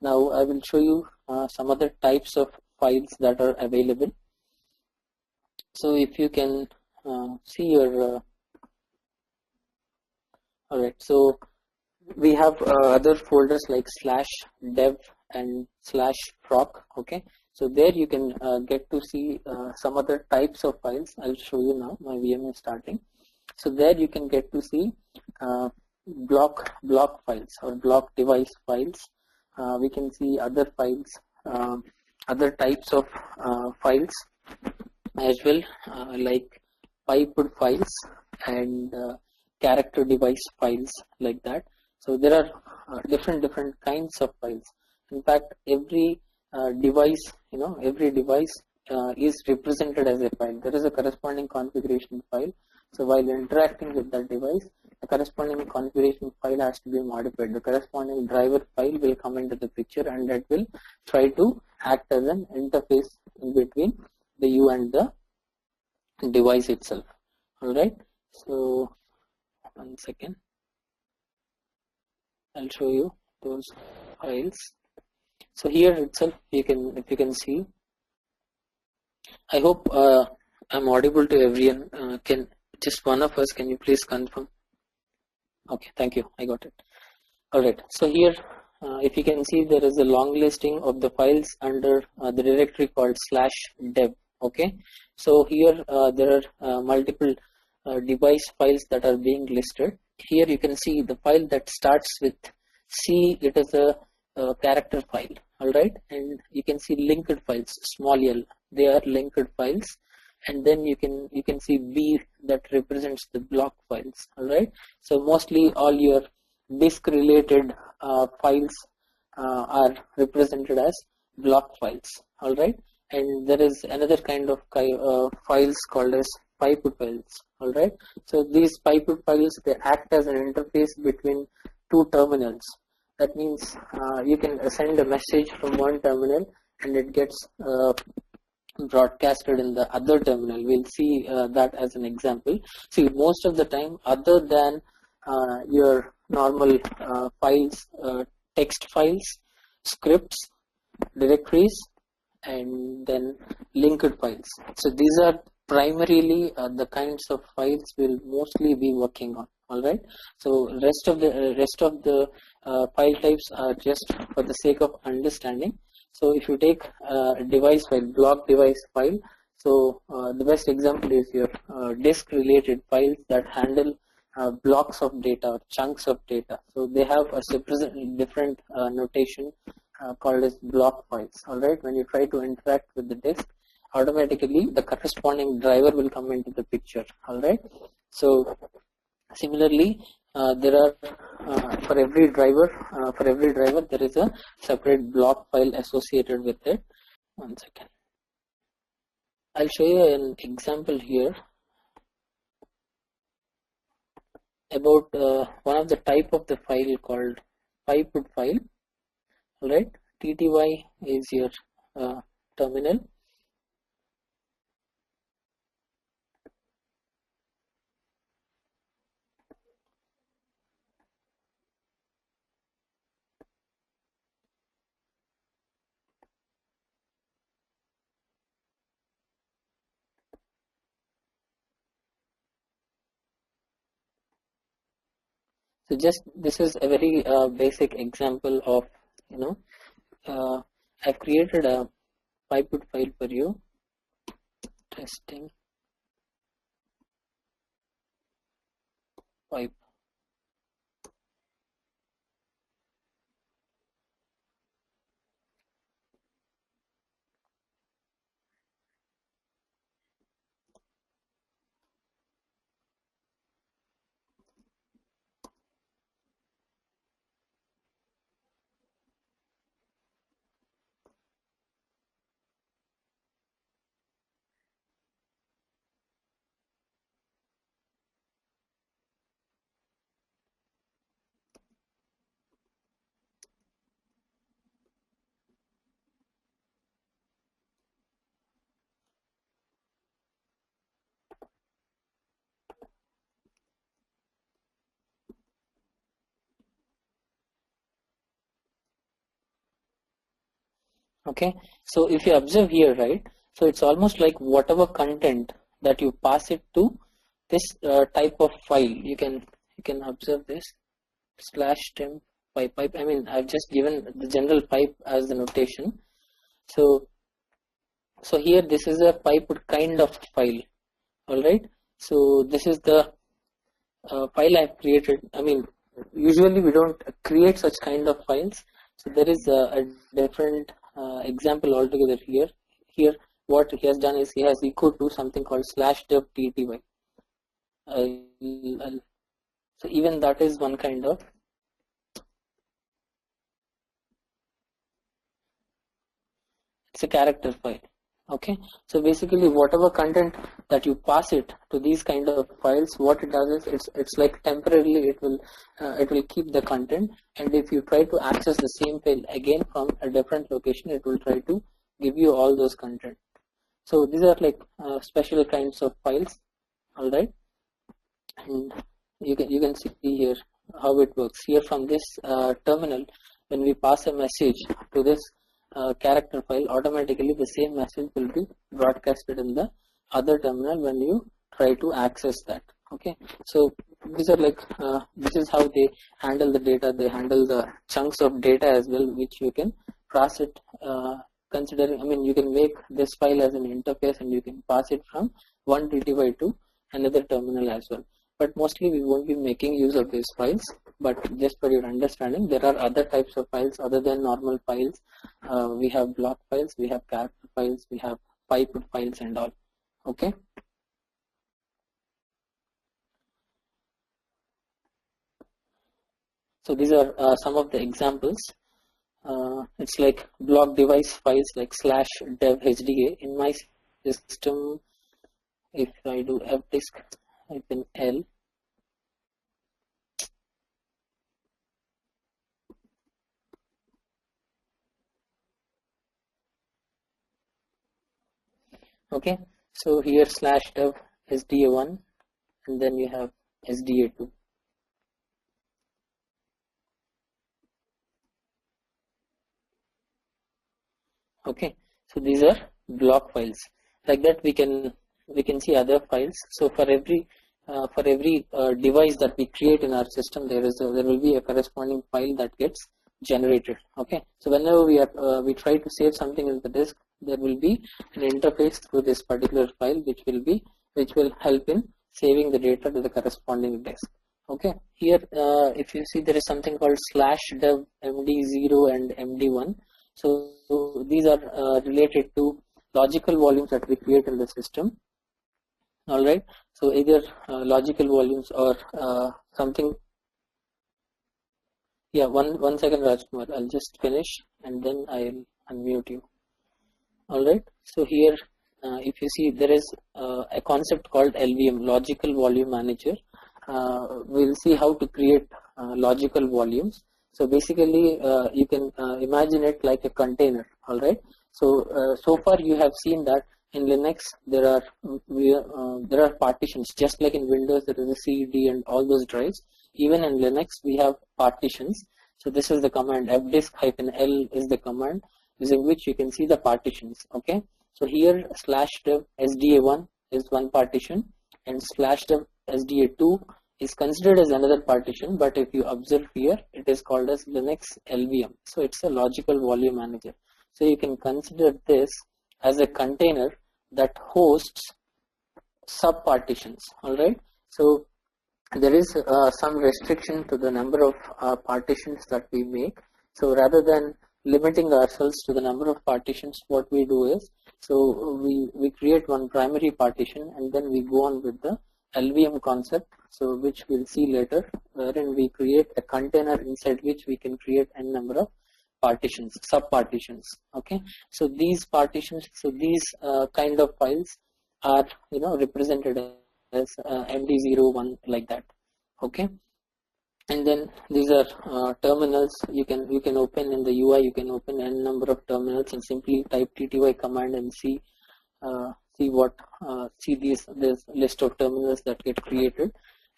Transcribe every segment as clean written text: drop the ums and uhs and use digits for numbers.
Now I will show you some other types of files that are available. So if you can see your alright, so we have other folders like /dev and /proc. Okay, so there you can get to see some other types of files. I'll show you now. My VM is starting. So there you can get to see block files or block device files. We can see other files, other types of files as well, like piped files and character device files, like that. So there are different kinds of files. In fact, every device, every device is represented as a file. There is a corresponding configuration file. So while interacting with that device, the corresponding configuration file has to be modified. The corresponding driver file will come into the picture, and that will try to act as an interface in between the you and the device itself. All right. So 1 second, I'll show you those files. So here itself, if you can see, I hope I'm audible to everyone. Can just one of us, can you please confirm? Okay, thank you, I got it. All right, so here if you can see, there is a long listing of the files under the directory called /dev. Okay, so here there are multiple device files that are being listed. Here you can see the file that starts with C. It is a character file. All right, and you can see linked files, small l, they are linked files. And then you can see B, that represents the block files. All right, so mostly all your disk related files are represented as block files. All right, and there is another kind of files called as piped files. All right, so these piped files, they act as an interface between two terminals. That means you can send a message from one terminal and it gets broadcasted in the other terminal. We'll see that as an example. See, most of the time, other than your normal files, text files, scripts, directories, and then linked files. So these are primarily the kinds of files we'll mostly be working on. All right, so rest of the file types are just for the sake of understanding. So if you take a device file, block device file, so the best example is your disk related files that handle blocks of data or chunks of data. So they have a different notation called as block files. All right, when you try to interact with the disk, automatically the corresponding driver will come into the picture. All right, so similarly, there are for every driver there is a separate block file associated with it. 1 second, I'll show you an example here about one of the type of the file called piped file. All right, TTY is your terminal. So just this is a very basic example of, I've created a piped file for you. Testing pipe. Okay, so if you observe here, right, so it's almost like whatever content that you pass it to this type of file, you can observe this slash temp pipe. I mean, I've just given the general pipe as the notation. So here this is a piped kind of file. All right, so this is the file I've created. I mean, usually we don't create such kind of files, so there is a different example altogether here. Here what he has done is he has echoed to something called slash dev tty. So even that is one kind of, it's a character file. Okay, so basically whatever content that you pass it to these kind of files, what it does is it's like temporarily it will keep the content, and if you try to access the same file again from a different location, it will try to give you all those content. So these are like special kinds of files. All right, and you can see here how it works. Here from this terminal, when we pass a message to this character file, automatically the same message will be broadcasted in the other terminal when you try to access that. Okay, so these are like this is how they handle the data. They handle the chunks of data as well, which you can pass it considering, I mean, you can make this file as an interface and you can pass it from one TTY to another terminal as well. But mostly we won't be making use of these files, but just for your understanding, there are other types of files other than normal files. We have block files, we have character files, we have piped files and all. Okay, so these are some of the examples. It's like block device files like slash dev HDA. In my system, if I do fdisk -L, okay, so here slash dev SDA1 and then you have SDA2. Okay, so these are block files. Like that we can see other files. So for every device that we create in our system, there will be a corresponding file that gets generated. Okay, so whenever we try to save something in the disk, there will be an interface through this particular file which will help in saving the data to the corresponding disk. Okay, here if you see, there is something called slash dev md0 and md1. So these are related to logical volumes that we create in the system. All right, so either logical volumes or something. Yeah, one second, Rajkumar, I'll just finish and then I'll unmute you. All right, so here if you see, there is a concept called LVM, logical volume manager. We'll see how to create logical volumes. So basically you can imagine it like a container. All right, so far you have seen that in Linux there are partitions, just like in Windows there is a C, D and all those drives. Even in Linux we have partitions. So this is the command, fdisk -L is the command using which you can see the partitions. Okay, so here slash dev SDA1 is one partition and slash dev SDA2 is considered as another partition, but if you observe here, it is called as Linux LVM. So it's a logical volume manager. So you can consider this as a container that hosts sub-partitions. All right, so there is some restriction to the number of partitions that we make. So rather than limiting ourselves to the number of partitions, what we do is, so we create one primary partition and then we go on with the LVM concept, so which we'll see later, wherein we create a container inside which we can create n number of partitions, sub partitions. Okay, so these partitions, so these kind of files are represented as MD01 like that. Okay, and then these are terminals. You can open in the UI, you can open n number of terminals and simply type tty command and see this list of terminals that get created.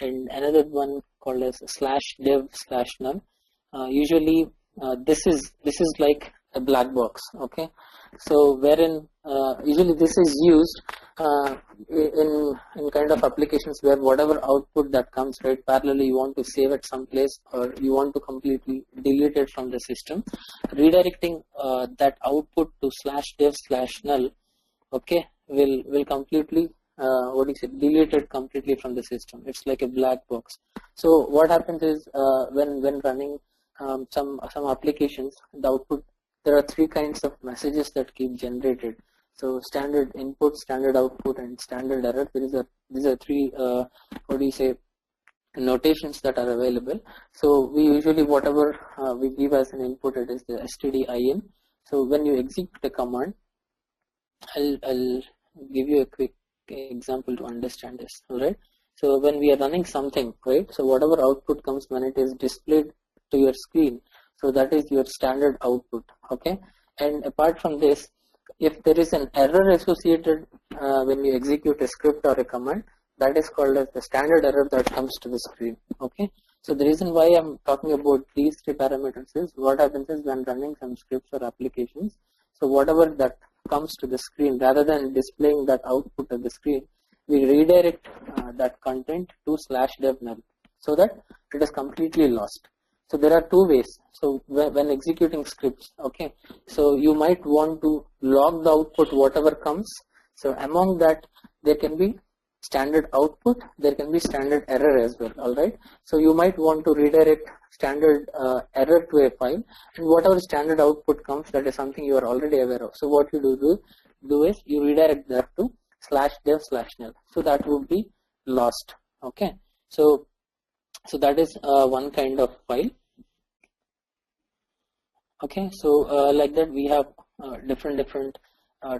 And another one called as /dev/none. Usually this is like a black box. Okay, so wherein usually this is used in kind of applications where whatever output that comes, right, parallelly you want to save it someplace, or you want to completely delete it from the system. Redirecting that output to /dev/null, okay, will completely delete it completely from the system. It's like a black box. So what happens is when running some applications, the output, there are three kinds of messages that keep generated. So standard input, standard output, and standard error. These are three notations that are available. So we usually, whatever we give as an input, it is the stdin. So when you execute a command, I'll give you a quick example to understand this. All right. So when we are running something, right, so whatever output comes when it is displayed to your screen, so that is your standard output. Okay. And apart from this, if there is an error associated when you execute a script or a command, that is called as the standard error that comes to the screen. Okay. So the reason why I'm talking about these three parameters is what happens is when running some scripts or applications, so whatever that comes to the screen, rather than displaying that output at the screen, we redirect that content to /dev/null so that it is completely lost. So there are two ways. So when executing scripts, okay, so you might want to log the output whatever comes. So among that, there can be standard output, there can be standard error as well. All right. So you might want to redirect standard error to a file, and whatever standard output comes, that is something you are already aware of. So what you do is you redirect that to /dev/null. So that would be lost. Okay. So that is one kind of file. Okay. So like that, we have different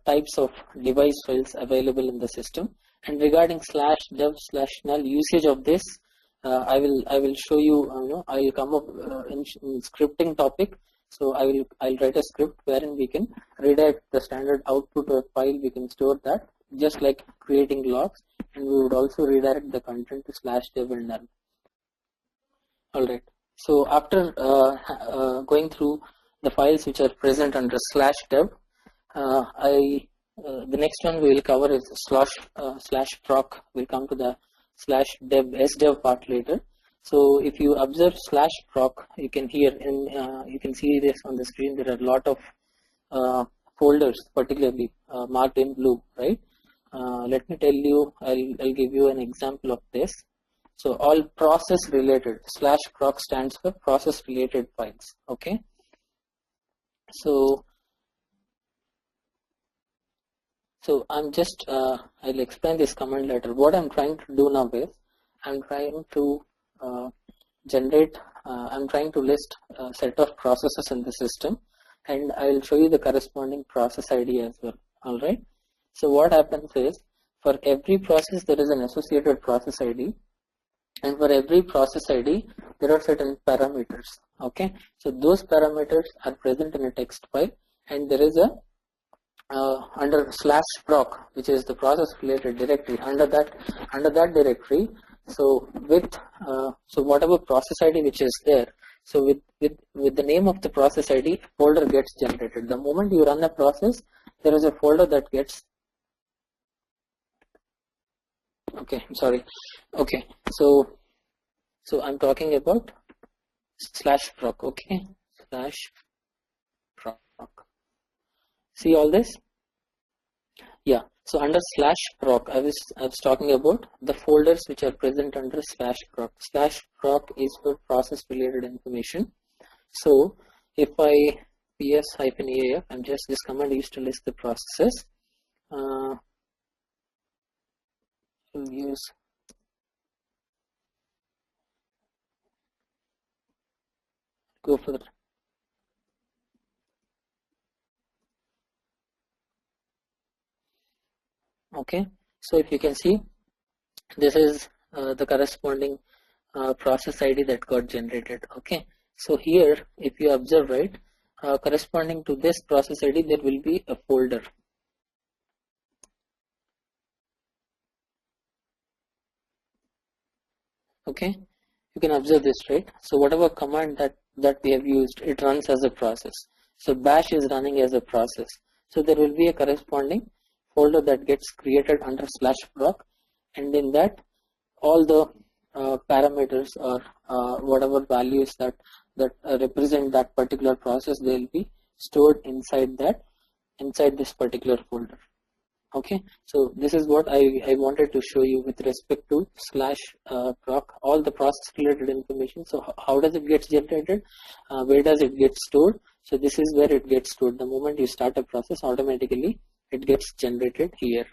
types of device files available in the system. And regarding /dev/null usage of this, I will show you. I will come up in scripting topic. So I'll write a script wherein we can redirect the standard output of file. We can store that just like creating logs, and we would also redirect the content to /dev/null. All right. So after going through the files which are present under /dev, the next one we will cover is /proc. We'll come to the /dev part later. So if you observe /proc, you can you can see this on the screen. There are a lot of folders, particularly marked in blue, right? Let me tell you. I'll give you an example of this. So all process related, /proc stands for process related files. Okay. So I'm just, I'll explain this command later. What I'm trying to do now is, I'm trying to I'm trying to list a set of processes in the system, and I will show you the corresponding process ID as well. All right. So what happens is, for every process there is an associated process ID, and for every process ID there are certain parameters. Okay. So those parameters are present in a text file, and there is a under /proc, which is the process related directory. Under that directory, so with so whatever process ID which is there, so with the name of the process ID, folder gets generated. The moment you run a process, there is a folder that gets. Okay, I'm sorry. Okay, so I'm talking about /proc. Okay, /proc. See all this? Yeah. So under /proc, I was talking about the folders which are present under /proc. /proc is for process related information. So if I ps-eaf, I'm just, this command used to list the processes. We'll use go for the okay. So if you can see, this is the corresponding process ID that got generated. Okay. So here, if you observe, right, corresponding to this process ID, there will be a folder. Okay. You can observe this, right? So whatever command that we have used, it runs as a process. So bash is running as a process. So there will be a corresponding folder that gets created under /proc, and in that all the parameters or whatever values that represent that particular process, they will be stored inside this particular folder. Okay, so this is what I wanted to show you with respect to /proc, all the process related information. So how does it get generated? Where does it get stored? So this is where it gets stored. The moment you start a process, automatically it gets generated here.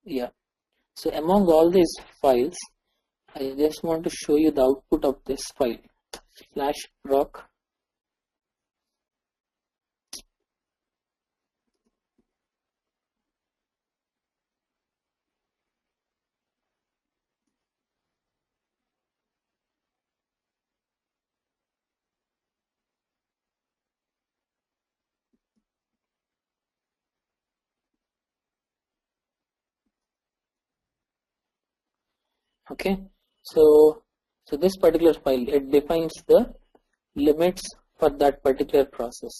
Yeah. So among all these files, I just want to show you the output of this file /proc. Okay, so this particular file, it defines the limits for that particular process.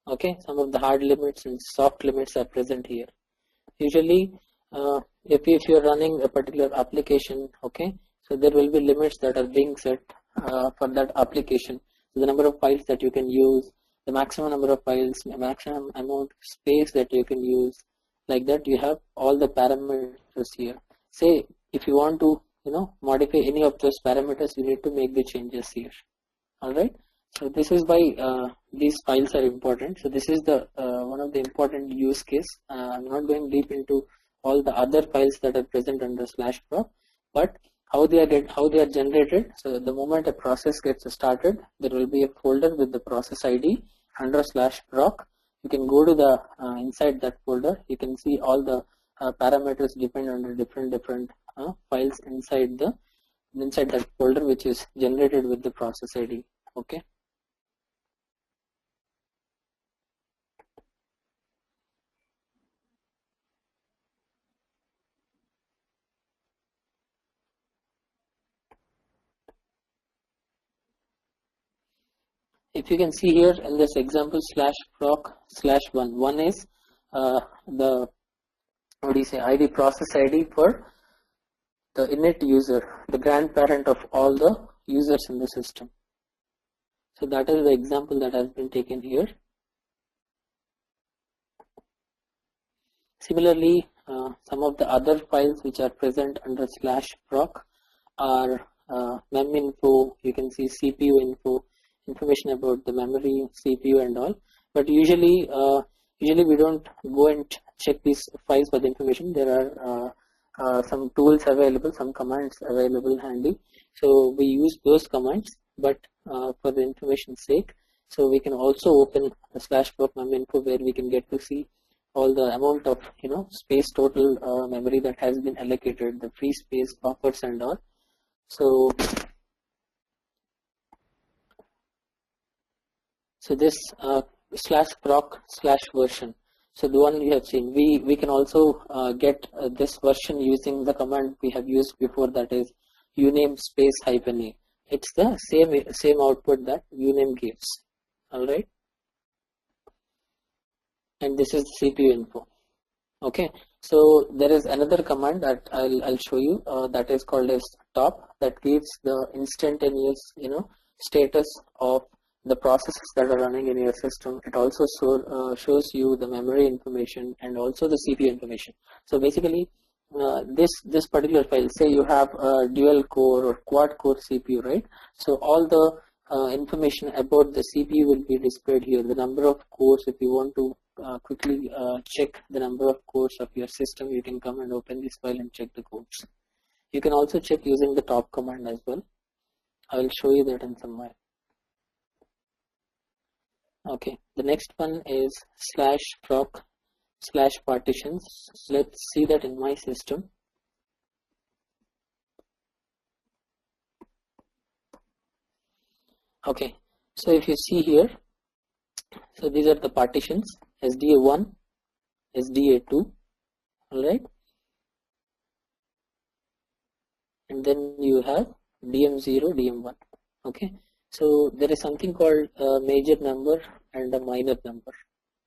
Okay, some of the hard limits and soft limits are present here. Usually if you're running a particular application, okay, so there will be limits that are being set for that application. So the number of files that you can use, the maximum number of files, the maximum amount of space that you can use, like that. You have all the parameters here. Say if you want to modify any of those parameters, you need to make the changes here. All right, so this is why these files are important. So this is the one of the important use case. I'm not going deep into all the other files that are present under /proc, but how they are generated. So the moment a process gets started, there will be a folder with the process ID under /proc. You can go to the inside that folder. You can see all the parameters depend on different files inside that folder, which is generated with the process ID. Okay. If you can see here in this example /proc/1, one is the ID, process ID for the init user, the grandparent of all the users in the system. So that is the example that has been taken here. Similarly, some of the other files which are present under /proc are meminfo. You can see CPU info, information about the memory, CPU and all. But usually we don't go and check these files for the information. There are some tools available, some commands available handy. So we use those commands, but for the information's sake, so we can also open the /proc meminfo, where we can get to see all the amount of space, total memory that has been allocated, the free space, buffers and all. So this /proc/version. So the one we have seen, we can also get this version using the command we have used before, that is uname space -a. It's the same output that uname gives. All right, and this is CPU info. Okay, so there is another command that I'll show you that is called as top, that gives the instantaneous status of the processes that are running in your system. It also shows you the memory information and also the CPU information. So basically this particular file, say you have a dual core or quad core CPU, right? So all the information about the CPU will be displayed here. The number of cores, if you want to quickly check the number of cores of your system, you can come and open this file and check the codes. You can also check using the top command as well. I will show you that in some while. Okay, the next one is /proc/partitions. So let's see that in my system. Okay, so if you see here, so these are the partitions: SDA1, SDA2, all right, and then you have DM0, DM1. Okay, So there is something called a major number and a minor number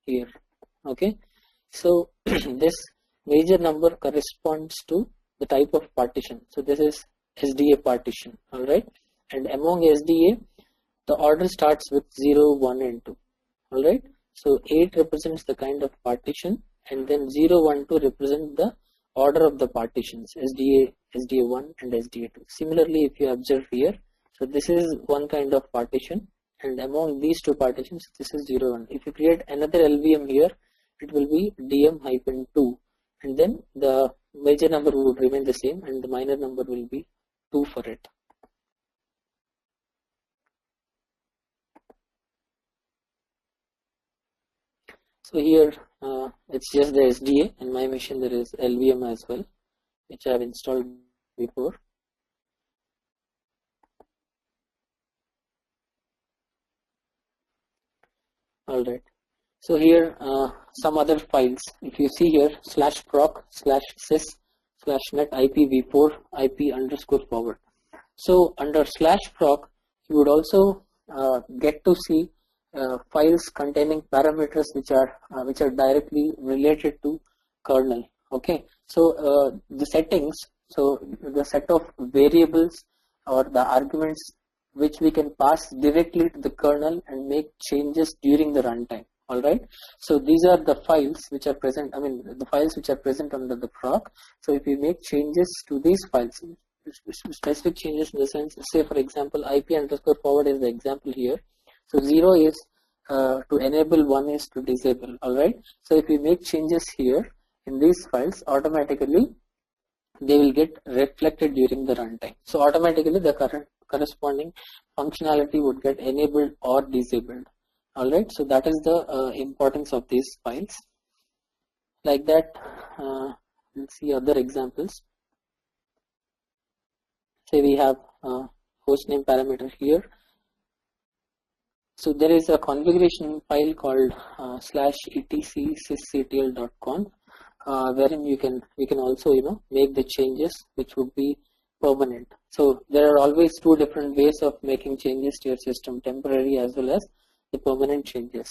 here. Okay, so this major number corresponds to the type of partition. So this is SDA partition, all right, and among SDA the order starts with 0, 1 and 2, all right. So 8 represents the kind of partition, and then 0, 1, 2 represent the order of the partitions, SDA, SDA1 and SDA2. Similarly, if you observe here, so this is one kind of partition, and among these two partitions this is 0, 1. If you create another LVM here, it will be DM-2, and then the major number would remain the same and the minor number will be 2 for it. So here it's just the SDA. In my machine there is LVM as well, which I have installed before. Alright, so here some other files. If you see here /proc /sys/net IPv4 IP_forward. So under /proc you would also get to see files containing parameters which are directly related to kernel. Okay, so the settings, so the set of variables or the arguments which we can pass directly to the kernel and make changes during the runtime. All right, so these are the files which are present, the files which are present under the proc. So if we make changes to these files, specific changes in the sense, say for example IP_forward is the example here. So 0 is to enable, 1 is to disable. All right, so if we make changes here in these files, automatically they will get reflected during the runtime. So automatically the corresponding functionality would get enabled or disabled. All right, so that is the importance of these files. Like that, let's see other examples. Say we have hostname parameter here. So there is a configuration file called /etc sysctl.conf, wherein we can also make the changes which would be permanent. So there are always two different ways of making changes to your system, temporary as well as the permanent changes.